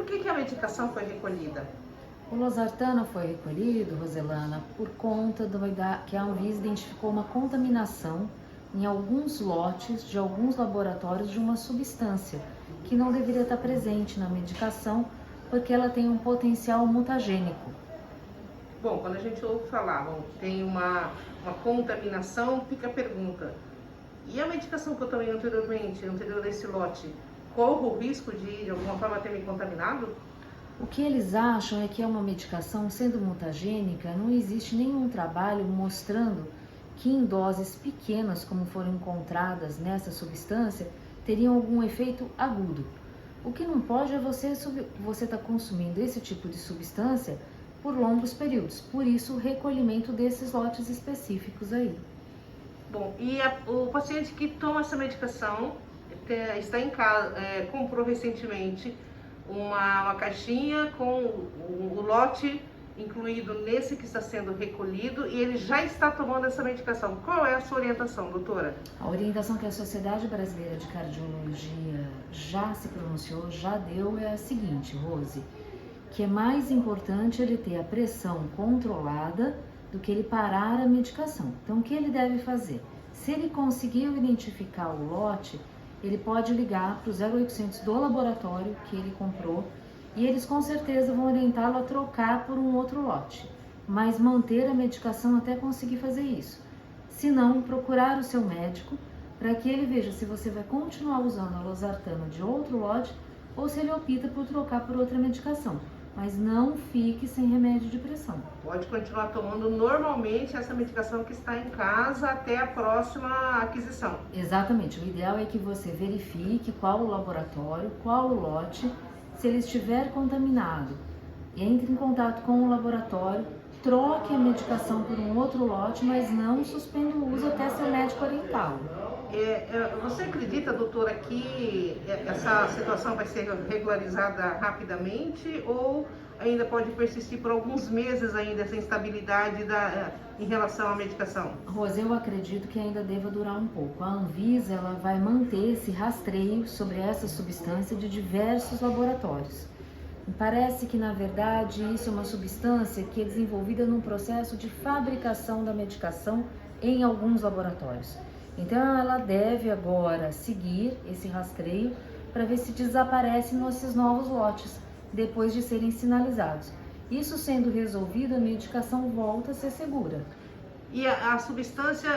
por que a medicação foi recolhida? O losartano foi recolhido, Roselana, por conta que a Anvisa identificou uma contaminação em alguns lotes de alguns laboratórios de uma substância que não deveria estar presente na medicação porque ela tem um potencial mutagênico. Bom, quando a gente ouve falar, tem uma contaminação, fica a pergunta: e a medicação que eu tomei anteriormente, anterior a esse lote, corro o risco de alguma forma ter me contaminado? O que eles acham é que é uma medicação, sendo mutagênica, não existe nenhum trabalho mostrando que em doses pequenas, como foram encontradas nessa substância, teriam algum efeito agudo. O que não pode é você estar consumindo esse tipo de substância por longos períodos, por isso o recolhimento desses lotes específicos aí. Bom, e o paciente que toma essa medicação, está em casa, comprou recentemente uma caixinha com o lote incluído nesse que está sendo recolhido e ele já está tomando essa medicação. Qual é a sua orientação, doutora? A orientação que a Sociedade Brasileira de Cardiologia já se pronunciou, já deu, é a seguinte, Rose, que é mais importante ele ter a pressão controlada do que ele parar a medicação. Então, o que ele deve fazer? Se ele conseguiu identificar o lote, ele pode ligar para o 0800 do laboratório que ele comprou e eles com certeza vão orientá-lo a trocar por um outro lote, mas manter a medicação até conseguir fazer isso. Se não, procurar o seu médico para que ele veja se você vai continuar usando a losartana de outro lote ou se ele opta por trocar por outra medicação. Mas não fique sem remédio de pressão. Pode continuar tomando normalmente essa medicação que está em casa até a próxima aquisição. Exatamente. O ideal é que você verifique qual o laboratório, qual o lote. Se ele estiver contaminado, entre em contato com o laboratório, troque a medicação por um outro lote, mas não suspenda o uso até seu médico orientá-lo. Você acredita, doutora, que essa situação vai ser regularizada rapidamente ou ainda pode persistir por alguns meses ainda essa instabilidade em relação à medicação? Rose, eu acredito que ainda deva durar um pouco. A Anvisa ela vai manter esse rastreio sobre essa substância de diversos laboratórios. Parece que, na verdade, isso é uma substância que é desenvolvida num processo de fabricação da medicação em alguns laboratórios. Então, ela deve agora seguir esse rastreio para ver se desaparecem esses novos lotes, depois de serem sinalizados. Isso sendo resolvido, a medicação volta a ser segura. E a substância,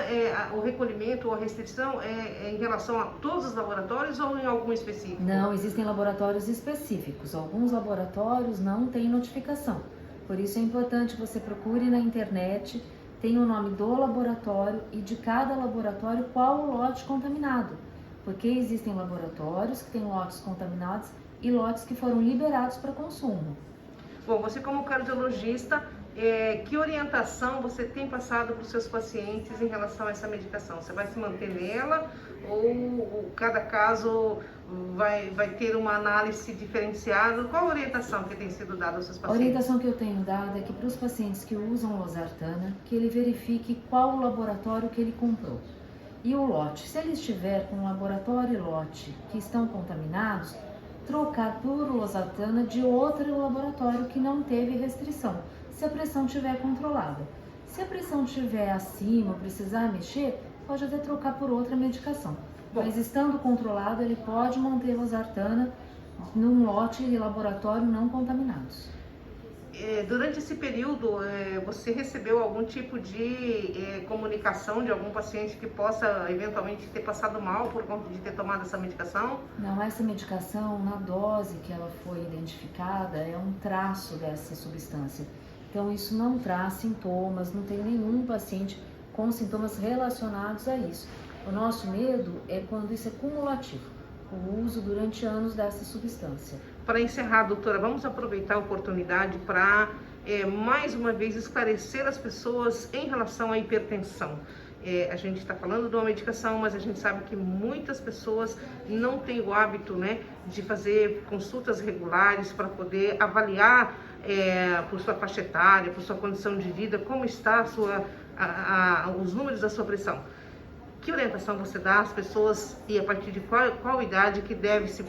o recolhimento ou a restrição é em relação a todos os laboratórios ou em algum específico? Não, existem laboratórios específicos. Alguns laboratórios não têm notificação. Por isso é importante você procure na internet, tem o nome do laboratório e de cada laboratório qual o lote contaminado. Porque existem laboratórios que têm lotes contaminados e lotes que foram liberados para consumo. Bom, você como cardiologista, que orientação você tem passado para os seus pacientes em relação a essa medicação? Você vai se manter nela ou cada caso vai ter uma análise diferenciada? Qual a orientação que tem sido dada aos seus pacientes? A orientação que eu tenho dado é que para os pacientes que usam losartana, que ele verifique qual o laboratório que ele comprou. E o lote, se ele estiver com o laboratório e lote que estão contaminados, trocar por losartana de outro laboratório que não teve restrição, se a pressão estiver controlada. Se a pressão estiver acima, precisar mexer, pode até trocar por outra medicação. Mas estando controlado, ele pode manter losartana num lote e laboratório não contaminados. Durante esse período, você recebeu algum tipo de comunicação de algum paciente que possa eventualmente ter passado mal por conta de ter tomado essa medicação? Não, essa medicação, na dose que ela foi identificada, é um traço dessa substância. Então, isso não traz sintomas, não tem nenhum paciente com sintomas relacionados a isso. O nosso medo é quando isso é cumulativo, o uso durante anos dessa substância. Para encerrar, doutora, vamos aproveitar a oportunidade para, mais uma vez, esclarecer as pessoas em relação à hipertensão. A gente está falando de uma medicação, mas a gente sabe que muitas pessoas não têm o hábito, né, de fazer consultas regulares para poder avaliar por sua faixa etária, por sua condição de vida, como está os números da sua pressão. Que orientação você dá às pessoas e a partir de qual idade que deve se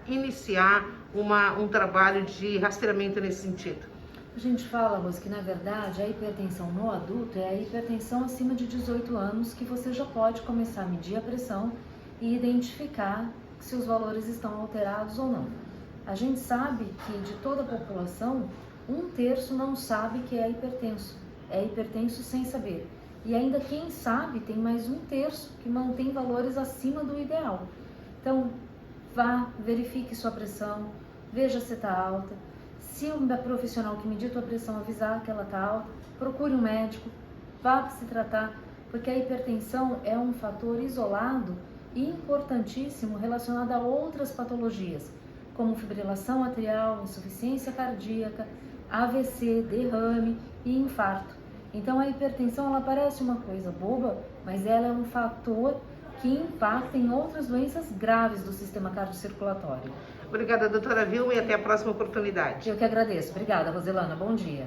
iniciar um trabalho de rastreamento nesse sentido? A gente fala, Rose, que na verdade a hipertensão no adulto é a hipertensão acima de 18 anos, que você já pode começar a medir a pressão e identificar se os valores estão alterados ou não. A gente sabe que de toda a população, 1/3 não sabe que é hipertenso sem saber. E ainda quem sabe tem mais 1/3 que mantém valores acima do ideal. Então, vá, verifique sua pressão, veja se está alta. Se o profissional que medir tua pressão avisar que ela está alta, procure um médico, vá se tratar, porque a hipertensão é um fator isolado e importantíssimo relacionado a outras patologias, como fibrilação atrial, insuficiência cardíaca, AVC, derrame e infarto. Então a hipertensão ela parece uma coisa boba, mas ela é um fator que impacta em outras doenças graves do sistema cardiocirculatório. Obrigada, doutora Vilma, e até a próxima oportunidade. Eu que agradeço. Obrigada, Roselana. Bom dia.